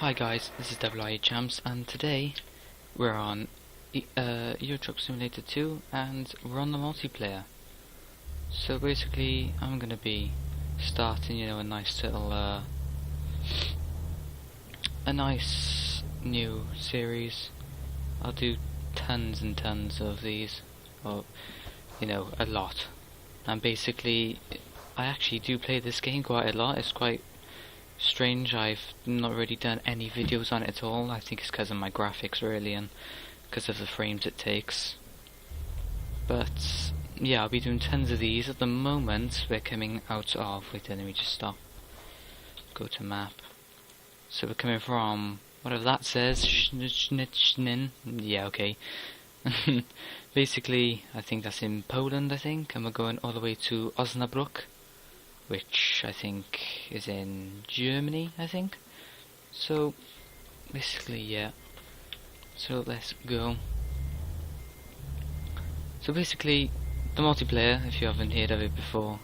Hi guys, this is WIA Champs, and today we're on Eurotruck Simulator 2 and we're on the multiplayer. So basically I'm gonna be starting, a nice little a nice new series. I'll do tons and tons of these, or a lot. And basically I actually do play this game quite a lot. It's quite strange. I've not really done any videos on it at all. I think it's because of my graphics really, and because of the frames it takes. But yeah, I'll be doing tons of these. At the moment we're coming out of, wait, let me just stop, go to map. So we're coming from whatever that says, yeah, okay. Basically I think that's in Poland, I think, and we're going all the way to Osnabrück, which I think is in Germany, I think. So basically, yeah, so let's go. So basically the multiplayer, if you haven't heard of it before,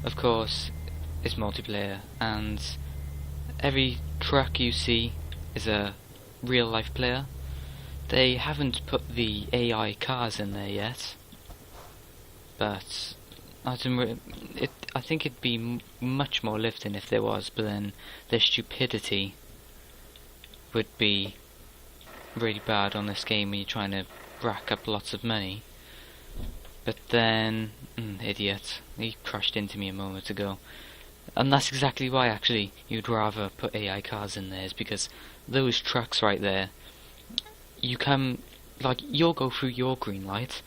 of course is multiplayer, and every truck you see is a real life player. They haven't put the AI cars in there yet, but I think it'd be much more lifting if there was, but then their stupidity would be really bad on this game when you're trying to rack up lots of money. But then, idiot, he crashed into me a moment ago. And that's exactly why actually you'd rather put AI cars in there, is because those trucks right there, you come, like, you'll go through your green light,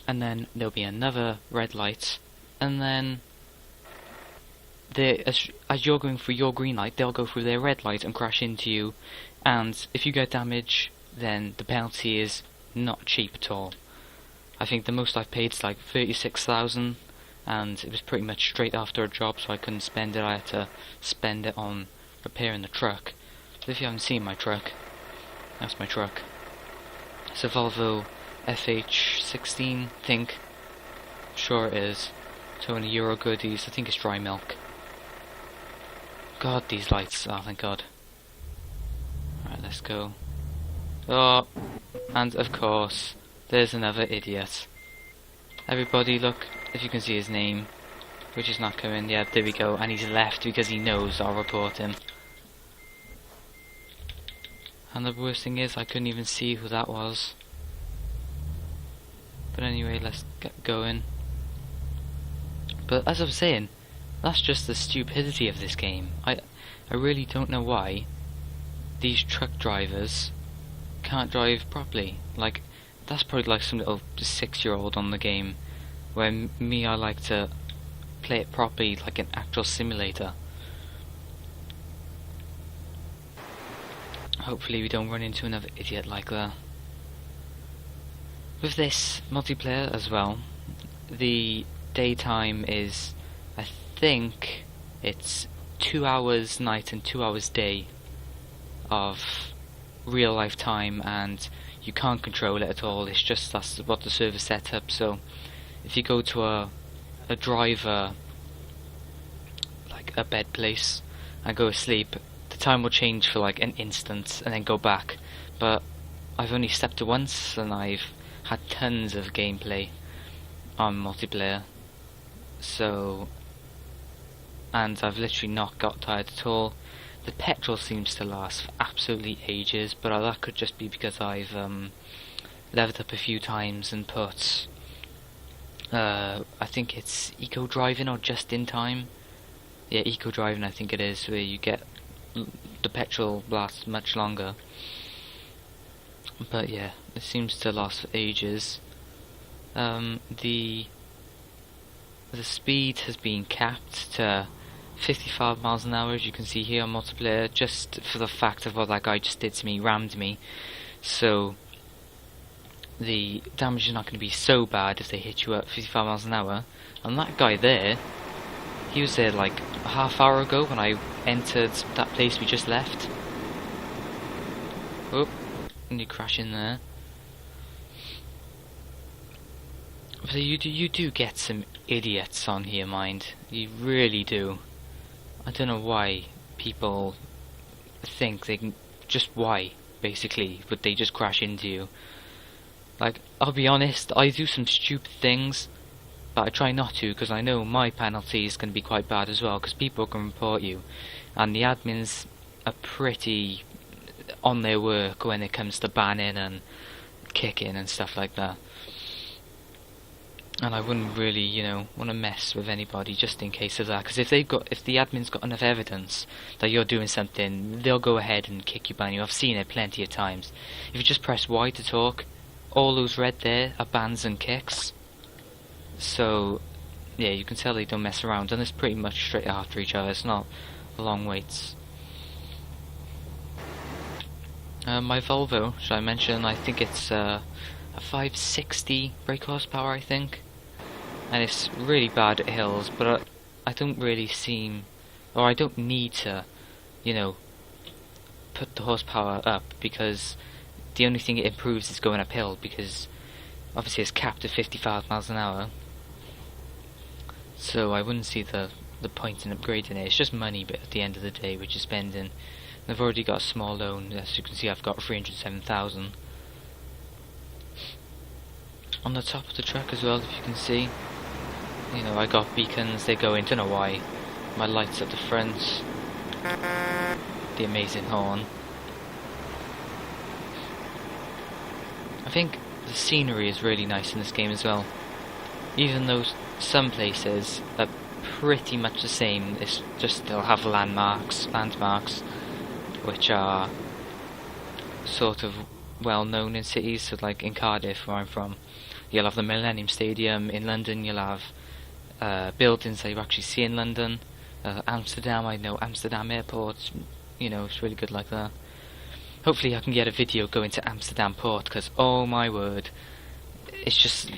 and then there'll be another red light, and then as you're going through your green light, they'll go through their red light and crash into you, and if you get damage, then the penalty is not cheap at all. I think the most I've paid is like 36,000, and it was pretty much straight after a job, so I couldn't spend it. I had to spend it on repairing the truck. But if you haven't seen my truck, that's my truck. It's a Volvo FH16, I think. Sure it is. Towing Euro goodies. I think it's dry milk. God, these lights. Oh, thank God. Alright, let's go. Oh, and of course, there's another idiot. Everybody, look, if you can see his name, which is not coming. Yeah, there we go. And he's left because he knows I'll report him. And the worst thing is, I couldn't even see who that was. But anyway, let's get going. But as I was saying, that's just the stupidity of this game. I really don't know why these truck drivers can't drive properly. Like, that's probably like some little 6-year-old on the game, where me, I like to play it properly like an actual simulator. Hopefully we don't run into another idiot like that. With this multiplayer as well, the daytime is, I think it's 2 hours night and 2 hours day of real life time, and you can't control it at all. It's just that's what the server set up. So if you go to a driver, like a bed place, and go to sleep, the time will change for like an instant and then go back. But I've only stepped it once, and I've had tons of gameplay on multiplayer. So, and I've literally not got tired at all. The petrol seems to last for absolutely ages, but that could just be because I've leveled up a few times and put I think it's eco driving or just in time. Yeah, eco driving I think it is, where you get the petrol lasts much longer. But yeah, it seems to last for ages. The speed has been capped to 55 miles an hour, as you can see here on multiplayer, just for the fact of what that guy just did to me, rammed me. So the damage is not going to be so bad if they hit you at 55 miles an hour. And that guy there, he was there like a half hour ago when I entered that place we just left. Oh, and you crash in there. So you do get some idiots on here, mind. You really do. I don't know why people think they can, just why, basically, would they just crash into you? Like, I'll be honest, I do some stupid things, but I try not to, because I know my penalty is going to be quite bad as well, because people can report you, and the admins are pretty on their work when it comes to banning and kicking and stuff like that. And I wouldn't really, you know, want to mess with anybody just in case of that, because if the admin's got enough evidence that you're doing something, they'll go ahead and kick you, ban you. I've seen it plenty of times. If you just press Y to talk, all those red there are bans and kicks. So yeah, you can tell they don't mess around, and it's pretty much straight after each other. It's not long waits. My Volvo, should I mention? I think it's a 560 brake horsepower, I think, and it's really bad at hills. But I don't really seem, or I don't need to, you know, put the horsepower up, because the only thing it improves is going uphill, because obviously it's capped at 55 miles an hour. So I wouldn't see the point in upgrading it. It's just money, but at the end of the day, which you're spending. And I've already got a small loan. As you can see, I've got 307,000. On the top of the truck as well, if you can see, you know, I got beacons. They go in. Don't know why. My lights at the front. The amazing horn. I think the scenery is really nice in this game as well. Even though some places are pretty much the same, it's just they'll have landmarks, which are sort of well known in cities. So like in Cardiff, where I'm from, you'll have the Millennium Stadium. In London, you'll have buildings that you actually see in London. Amsterdam, I know Amsterdam Airport, you know, it's really good like that. Hopefully I can get a video going to Amsterdam Port, because oh my word, it's just,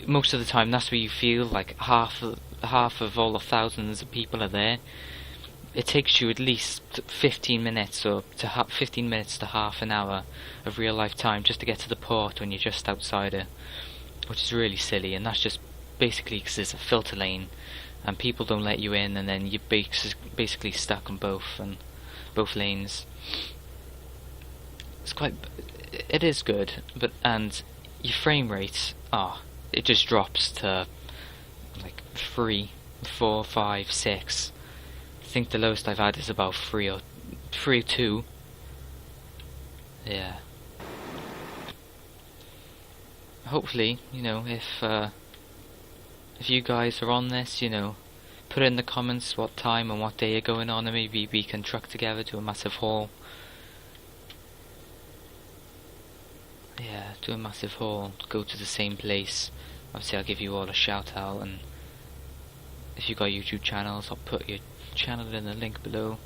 most of the time that's where you feel like half of all the thousands of people are there. It takes you at least 15 minutes or 15 minutes to half an hour of real life time just to get to the port when you're just outside it, which is really silly. And that's just basically because there's a filter lane and people don't let you in, and then you're basically stuck on both lanes. It is good, but and your frame rate, it just drops to like 3, 4, 5, 6. I think the lowest I've had is about 3 or 2. Yeah. Hopefully, you know, if you guys are on this, you know, put in the comments what time and what day you're going on, and maybe we can truck together to a massive haul. Yeah, do a massive haul, go to the same place. Obviously I'll give you all a shout out, and if you got YouTube channels, I'll put your channel in a link below.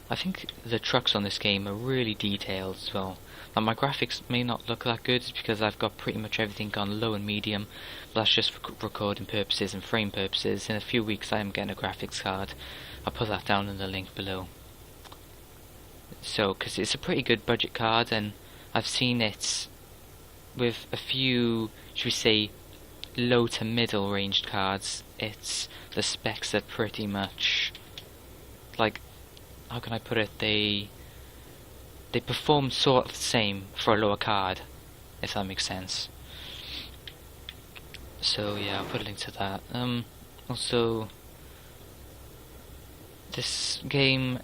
I think the trucks on this game are really detailed as well. Now my graphics may not look that good because I've got pretty much everything on low and medium, but that's just for recording purposes and frame purposes. In a few weeks I am getting a graphics card. I'll put that down in the link below. So, because it's a pretty good budget card, and I've seen it with a few, should we say, low to middle ranged cards. The specs are pretty much, like, how can I put it, they perform sort of the same for a lower card, if that makes sense. So yeah, I'll put a link to that. Also, this game,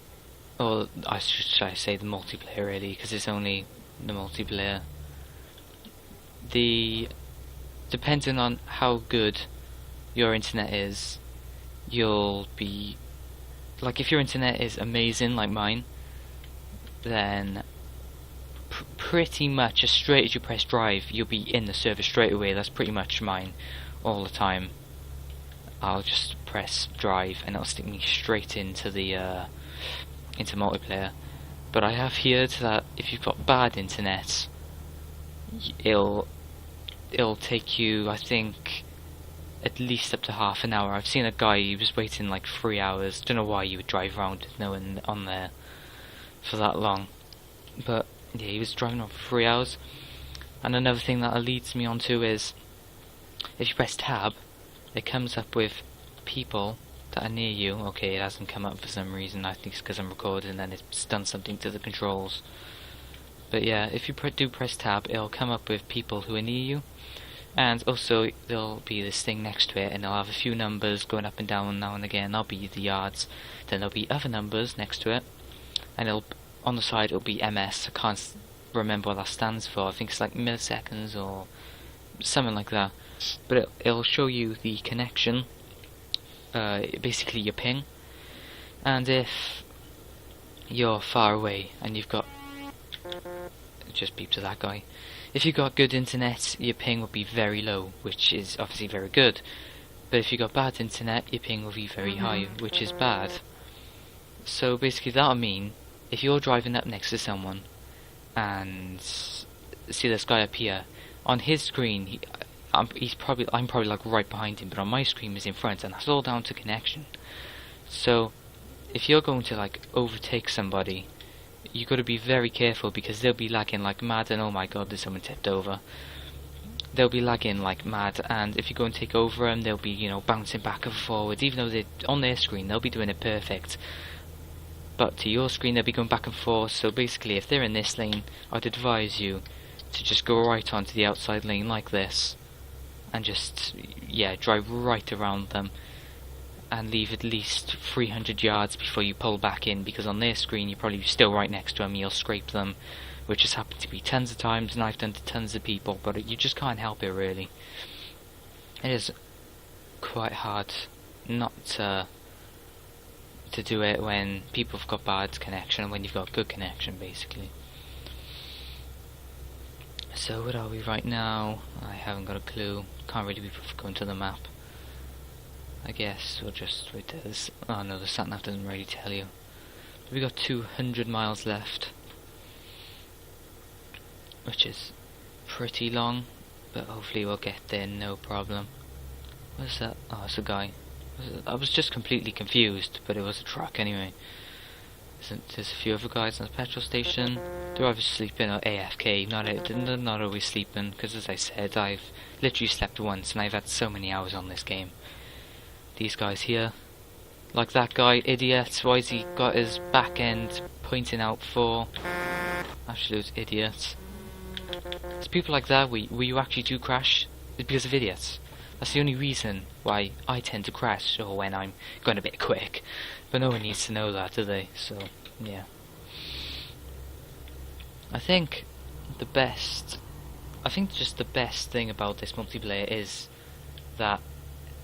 or should I say the multiplayer really, because it's only the multiplayer. Depending on how good your internet is, you'll be, like, if your internet is amazing like mine, then pretty much as straight as you press drive, you'll be in the server straight away. That's pretty much mine all the time. I'll just press drive and it'll stick me straight into the into multiplayer. But I have heard that if you've got bad internet, it'll take you, I think, at least up to half an hour. I've seen a guy, he was waiting like 3 hours. Don't know why you would drive around with no one on there for that long, but yeah, he was driving on for 3 hours. And another thing that leads me on to is, if you press tab, it comes up with people that are near you. Okay, it hasn't come up for some reason. I think it's because I'm recording and it's done something to the controls. But yeah, if you do press tab, it'll come up with people who are near you. And also, there'll be this thing next to it, and it'll have a few numbers going up and down now and again. That'll be the yards. Then there'll be other numbers next to it. And it'll, on the side, it'll be MS. I can't remember what that stands for. I think it's like milliseconds or something like that. But it'll show you the connection, basically your ping. And if you're far away and you've got, just beep to that guy. If you've got good internet, your ping will be very low, which is obviously very good. But if you've got bad internet, your ping will be very high, which is bad. So basically that'll mean, if you're driving up next to someone, and see this guy up here, on his screen, I'm probably like right behind him, but on my screen he's in front, and that's all down to connection. So if you're going to like overtake somebody, you got to be very careful, because they'll be lagging like mad, and oh my god, there's someone tipped over. They'll be lagging like mad, and if you go and take over them, they'll be, you know, bouncing back and forward. Even though they're on their screen, they'll be doing it perfect, but to your screen they'll be going back and forth. So basically, if they're in this lane, I'd advise you to just go right onto the outside lane like this, and just, yeah, drive right around them, and leave at least 300 yards before you pull back in, because on their screen you're probably still right next to them, you'll scrape them, which has happened to me tons of times, and I've done to tons of people, but you just can't help it really. It is quite hard not to do it when people have got bad connection, and when you've got good connection, basically. So where are we right now? I haven't got a clue, can't really be going to the map. I guess we'll just wait there. Oh no, the sat-nav doesn't really tell you. We got 200 miles left, which is pretty long, but hopefully we'll get there no problem. What's that? Oh, it's a guy. I was just completely confused, but it was a truck anyway. There's a few other guys on the petrol station. They're either sleeping or AFK. Not always sleeping, because as I said, I've literally slept once, and I've had so many hours on this game. These guys here, like that guy, idiot. Why has he got his back end pointing out for? Absolute idiots. It's people like that where you actually do crash, it's because of idiots. That's the only reason why I tend to crash, or when I'm going a bit quick. But no one needs to know that, do they? So, yeah. I think just the best thing about this multiplayer is that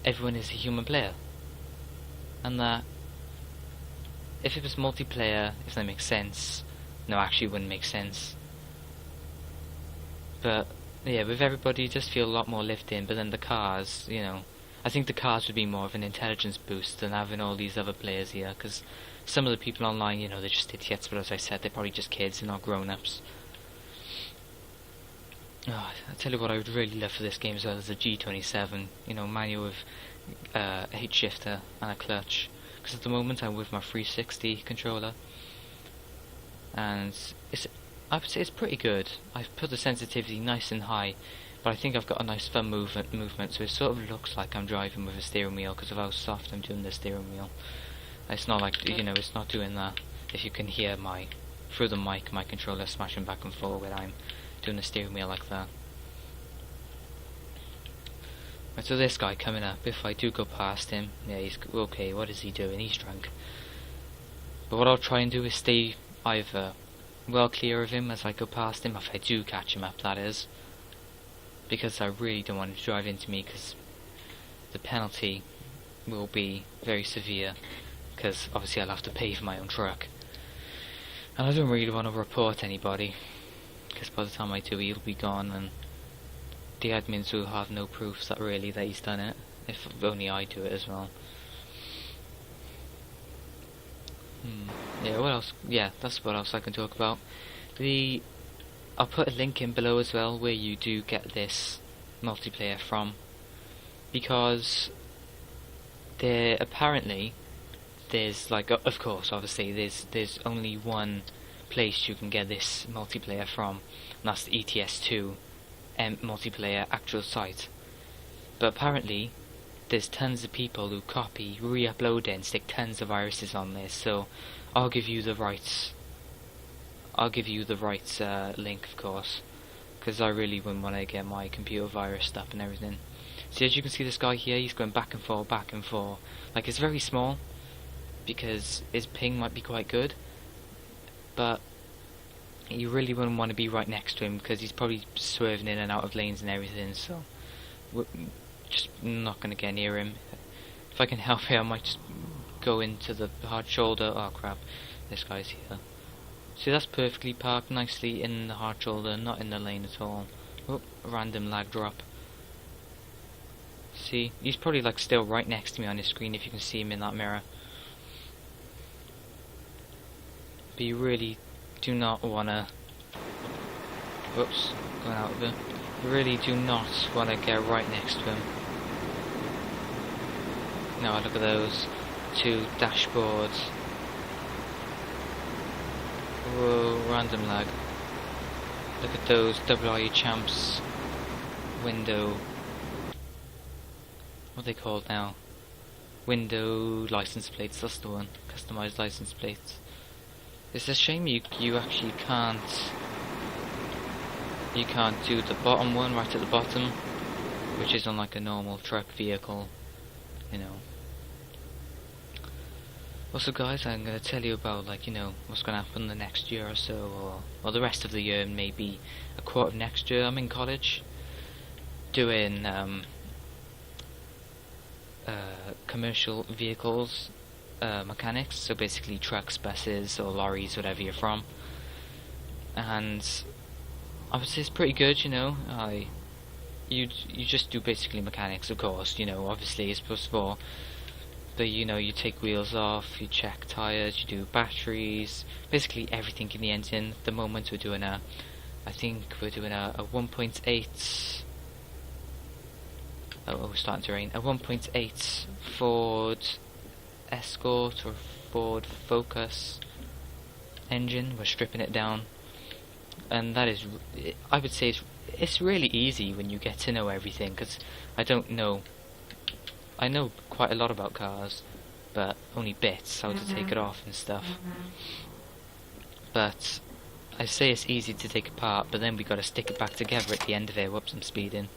everyone is a human player, and that if it was multiplayer, if that makes sense, no, actually it wouldn't make sense, but yeah, with everybody you just feel a lot more lived in. But then the cars, you know, I think the cars would be more of an intelligence boost than having all these other players here, because some of the people online, you know, they're just idiots, but as I said, they're probably just kids, they're not grown-ups. Oh, I tell you what I would really love for this game as well is a G27, you know, manual with a H shifter and a clutch, because at the moment I'm with my 360 controller, and I would say it's pretty good. I've put the sensitivity nice and high, but I think I've got a nice thumb movement, so it sort of looks like I'm driving with a steering wheel because of how soft I'm doing the steering wheel. It's not like, you know, it's not doing that. If you can hear through the mic, my controller smashing back and forth when I'm doing the steering wheel like that. Right, so this guy coming up, if I do go past him, yeah, he's okay. What is he doing? He's drunk. But what I'll try and do is stay either well clear of him as I go past him, if I do catch him up, that is, because I really don't want him to drive into me, because the penalty will be very severe, because obviously I'll have to pay for my own truck, and I don't really want to report anybody, because by the time I do, he'll be gone, and the admins will have no proofs that he's done it, if only I do it as well. Yeah, what else? Yeah, that's what else I can talk about. I'll put a link in below as well where you do get this multiplayer from, because apparently there's like, of course, obviously there's only one place you can get this multiplayer from, and that's the ETS 2 multiplayer actual site. But apparently there's tons of people who copy, re-upload it, and stick tons of viruses on this. So I'll give you the right. I'll give you the right link, of course, because I really wouldn't want to get my computer virused up and everything. See, as you can see, this guy here, he's going back and forth, back and forth. Like, it's very small because his ping might be quite good, but you really wouldn't want to be right next to him because he's probably swerving in and out of lanes and everything. So we're just not going to get near him. If I can help it, I might just go into the hard shoulder. Oh crap, this guy's here. See, that's perfectly parked nicely in the hard shoulder, not in the lane at all. Oh, a random lag drop. See, he's probably like still right next to me on his screen if you can see him in that mirror. But you really do not wanna. Whoops, going out of it. You really do not wanna get right next to him. Now look at those two dashboards. Whoa, random lag. Look at those WRE champs window. What are they called now? Window license plates, that's the one. Customized license plates. It's a shame you actually can't do the bottom one right at the bottom, which is on like a normal truck vehicle, you know. Also guys, I'm going to tell you about, like, you know, what's going to happen the next year or so, or the rest of the year, and maybe a quarter of next year. I'm in college doing commercial vehicles mechanics, so basically trucks, buses, or lorries, whatever you're from. And I would say it's pretty good, you know. You just do basically mechanics, of course, you know, obviously it's supposed for. But you know, you take wheels off, you check tires, you do batteries, basically everything in the engine. At the moment we're doing I think we're doing a 1.8. Oh, we're starting to rain. A 1.8 Ford Escort or Ford Focus engine. We're stripping it down, and that is, I would say, it's really easy when you get to know everything. Because I know quite a lot about cars, but only bits, how to take it off and stuff. But I say it's easy to take apart, but then we got to stick it back together at the end of it. Whoops, I'm speeding.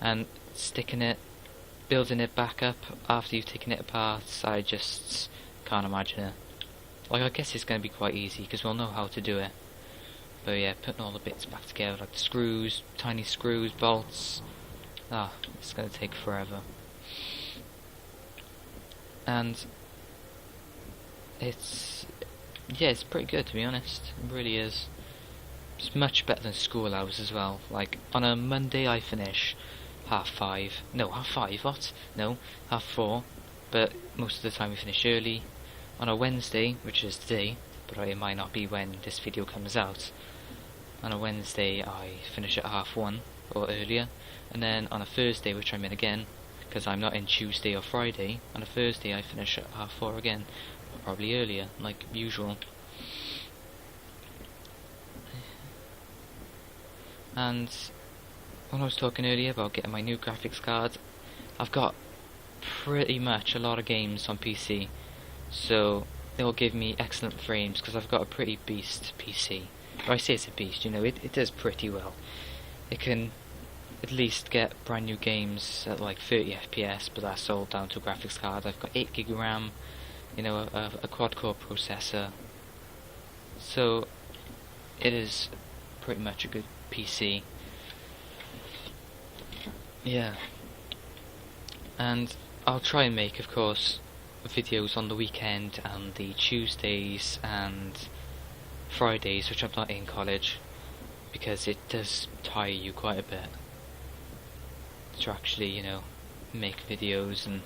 And sticking it, building it back up after you've taken it apart, I just can't imagine it. Like, I guess it's going to be quite easy because we'll know how to do it. But yeah, putting all the bits back together, like the screws, tiny screws, bolts, it's going to take forever. And it's pretty good, to be honest. It really is. It's much better than school hours as well. Like, on a Monday I finish 5:30. No, 5:30, what? No, 4:30. But most of the time we finish early. On a Wednesday, which is today, but it might not be when this video comes out. On a Wednesday I finish at 1:30 or earlier. And then on a Thursday, which I'm in again, because I'm not in Tuesday or Friday, on a Thursday I finish at 4:30 again, or probably earlier, like usual. And when I was talking earlier about getting my new graphics card, I've got pretty much a lot of games on PC, so it'll give me excellent frames because I've got a pretty beast PC. Or I say it's a beast, you know, it does pretty well. It can at least get brand new games at like 30 FPS, but that's all down to a graphics card. I've got 8 GB RAM, you know, a quad core processor, so it is pretty much a good PC. Yeah, and I'll try and make, of course, videos on the weekend and the Tuesdays and Fridays, which I'm not in college, because it does tire you quite a bit to actually, you know, make videos and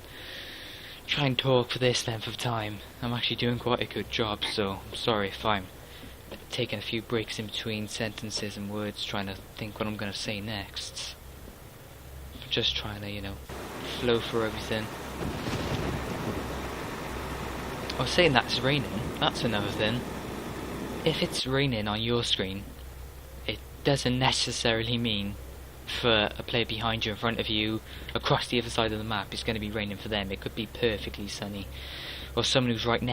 try and talk for this length of time. I'm actually doing quite a good job, so I'm sorry if I'm taking a few breaks in between sentences and words, trying to think what I'm going to say next. Just trying to, you know, flow through everything. I was saying that it's raining, that's another thing. If it's raining on your screen, it doesn't necessarily mean for a player behind you, in front of you, across the other side of the map. It's going to be raining for them. It could be perfectly sunny, or someone who's right